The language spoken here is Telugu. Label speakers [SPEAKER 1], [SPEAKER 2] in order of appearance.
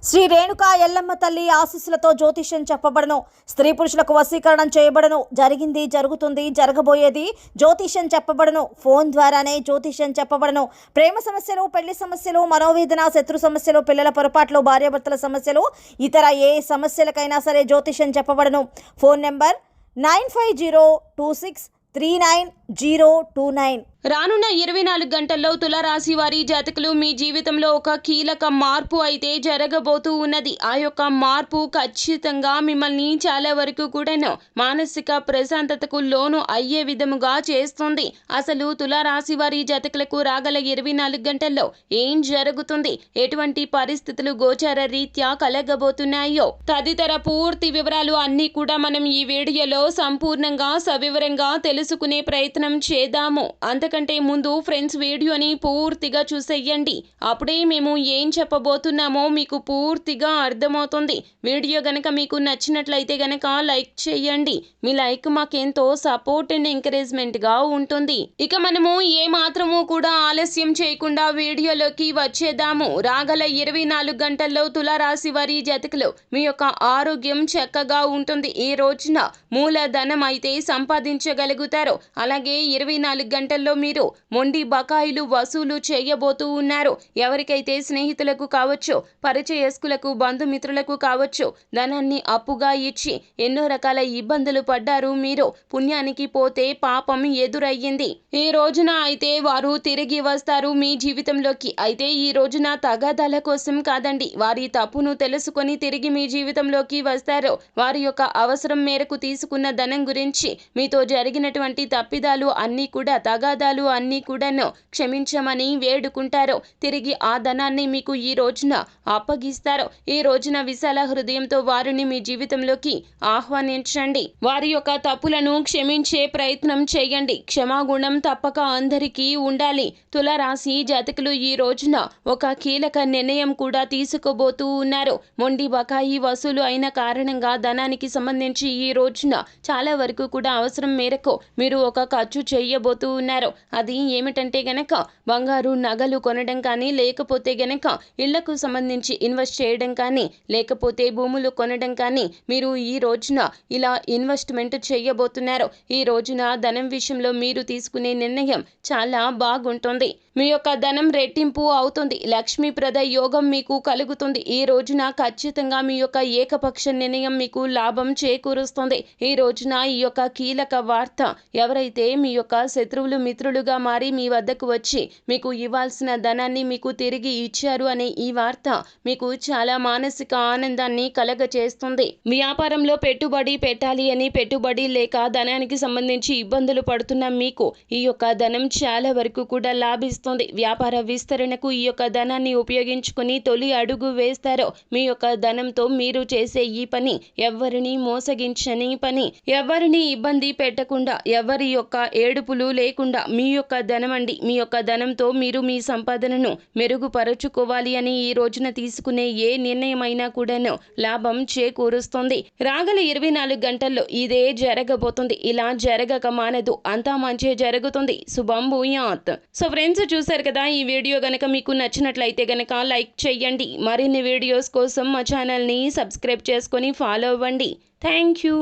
[SPEAKER 1] శ్రీ రేణుకా ఎల్లమ్మ తల్లి ఆశీస్సులతో జ్యోతిష్యం చెప్పబడను. స్త్రీ పురుషులకు వశీకరణం చేయబడను. జరిగింది, జరుగుతుంది, జరగబోయేది జ్యోతిష్యం చెప్పబడను. ఫోన్ ద్వారానే జ్యోతిష్యం చెప్పబడను. ప్రేమ సమస్యలు, పెళ్లి సమస్యలు, మనోవేదన, శత్రు సమస్యలు, పిల్లల పొరపాట్లు, భార్యాభర్తల సమస్యలు, ఇతర ఏ సమస్యలకైనా సరే జ్యోతిష్యం చెప్పబడను. Phone number 9502263929.
[SPEAKER 2] రానున్న 24 గంటల్లో తులారాశి వారి జాతకులు మీ జీవితంలో ఒక కీలక మార్పు అయితే జరగబోతూ ఉన్నది. ఆ యొక్క మార్పు ఖచ్చితంగా మిమ్మల్ని చాలా వరకు కూడాను మానసిక ప్రశాంతతకు లోను అయ్యే విధముగా చేస్తుంది. అసలు తులారాశి వారి జాతకులకు రాగల 24 గంటల్లో ఏం జరుగుతుంది, ఎటువంటి పరిస్థితులు గోచార రీత్యా కలగబోతున్నాయో తదితర పూర్తి వివరాలు అన్నీ కూడా మనం ఈ వీడియోలో సంపూర్ణంగా సవివరంగా తెలుసుకునే ప్రయత్నం చేద్దాము. అంతకంటే ముందు ఫ్రెండ్స్ వీడియోని పూర్తిగా చూసేయండి. అప్పుడే మేము ఏం చెప్పబోతున్నామో మీకు పూర్తిగా అర్థమవుతుంది. వీడియో గనక మీకు నచ్చినట్లయితే గనక లైక్ చేయండి. మీ లైక్ మాకెంతో సపోర్ట్ అండ్ ఎంకరేజ్మెంట్గా ఉంటుంది. ఇక మనము ఏ మాత్రము కూడా ఆలస్యం చేయకుండా వీడియోలోకి వచ్చేద్దాము. రాగల 24 గంటల్లో తులారాశి వారి జాతకులు మీ యొక్క ఆరోగ్యం చక్కగా ఉంటుంది. ఈ రోజున మూలధనం అయితే సంపాదించగలుగుతారు. అలాగే 24 గంటల్లో మీరు మొండి బకాయిలు వసూలు చేయబోతూ ఉన్నారు. ఎవరికైతే స్నేహితులకు కావచ్చు, పరిచయస్కులకు, బంధుమిత్రులకు కావచ్చు ధనాన్ని అప్పుగా ఇచ్చి ఎన్నో రకాల ఇబ్బందులు పడ్డారు. మీరు పుణ్యానికి పోతే పాపం ఎదురయ్యింది. ఈ రోజున అయితే వారు తిరిగి వస్తారు మీ జీవితంలోకి. అయితే ఈ రోజున తగాదాల కోసం కాదండి, వారి తప్పును తెలుసుకొని తిరిగి మీ జీవితంలోకి వస్తారు. వారి యొక్క అవసరం మేరకు తీసుకున్న ధనం గురించి మీతో జరిగినటువంటి తప్పిదాలు అన్నీ కూడా, తగాదాలు అన్నీ కూడాను క్షమించమని వేడుకుంటారు. తిరిగి ఆ ధనాన్ని మీకు ఈ రోజున అప్పగిస్తారు. ఈ రోజున విశాల హృదయంతో వారిని మీ జీవితంలోకి ఆహ్వానించండి. వారి యొక్క తప్పులను క్షమించే ప్రయత్నం చేయండి. క్షమాగుణం తప్పక అందరికీ ఉండాలి. తులారాశి జాతకులు ఈ రోజున ఒక కీలక నిర్ణయం కూడా తీసుకోబోతూ ఉన్నారు. మొండి బకాయి వసూలు అయిన కారణంగా ధనానికి సంబంధించి ఈ రోజున చాలా వరకు కూడా అవసరం మేరకు మీరు ఒక ఖర్చు చేయబోతూ ఉన్నారు. అది ఏమిటంటే గనక బంగారు నగలు కొనడం కానీ, లేకపోతే గనక ఇళ్లకు సంబంధించి ఇన్వెస్ట్ చేయడం కానీ, లేకపోతే భూములు కొనడం కానీ మీరు ఈ రోజున ఇలా ఇన్వెస్ట్మెంట్ చేయబోతున్నారు. ఈ రోజున ధనం విషయంలో మీరు తీసుకునే నిర్ణయం చాలా బాగుంటుంది. మీ యొక్క ధనం రెట్టింపు అవుతుంది. లక్ష్మీప్రద యోగం మీకు కలుగుతుంది. ఈ రోజున ఖచ్చితంగా మీ యొక్క ఏకపక్ష నిర్ణయం మీకు లాభం చేకూరుస్తుంది. ఈ రోజున ఈ యొక్క కీలక వార్త ఎవరైతే మీ యొక్క శత్రువులు మిత్రులుగా మారి మీ వద్దకు వచ్చి మీకు ఇవ్వాల్సిన ధనాన్ని మీకు తిరిగి ఇచ్చారు అనే ఈ వార్త మీకు చాలా మానసిక ఆనందాన్ని కలగచేస్తుంది. వ్యాపారంలో పెట్టుబడి పెట్టాలి అని పెట్టుబడి లేక ధనానికి సంబంధించి ఇబ్బందులు పడుతున్న మీకు ఈ యొక్క ధనం చాలా వరకు కూడా లాభిస్తుంది. వ్యాపార విస్తరణకు ఈ యొక్క ధనాన్ని ఉపయోగించుకుని తొలి అడుగు వేస్తారు. మీ యొక్క ధనంతో మీరు చేసే ఈ పని ఎవరిని మోసగించని పని, ఎవరిని ఇబ్బంది పెట్టకుండా, ఎవరి యొక్క ఏడుపులు లేకుండా మీ యొక్క ధనం అండి. మీ యొక్క ధనంతో మీరు మీ సంపాదనను మెరుగుపరుచుకోవాలి అని ఈ రోజున తీసుకునే ఏ నిర్ణయమైనా కూడాను లాభం చేకూరుస్తుంది. రాగల 24 గంటల్లో ఇదే జరగబోతుంది. ఇలా జరగక మానదు. అంతా మంచి జరుగుతుంది. శుభం భూయాత్. సో ఫ్రెండ్స్, చూసారు కదా, ఈ వీడియో గనక మీకు నచ్చినట్లయితే గనక లైక్ చేయండి. మరిన్ని వీడియోస్ కోసం మా ఛానల్ని సబ్స్క్రైబ్ చేసుకొని ఫాలో అవ్వండి. Thank you.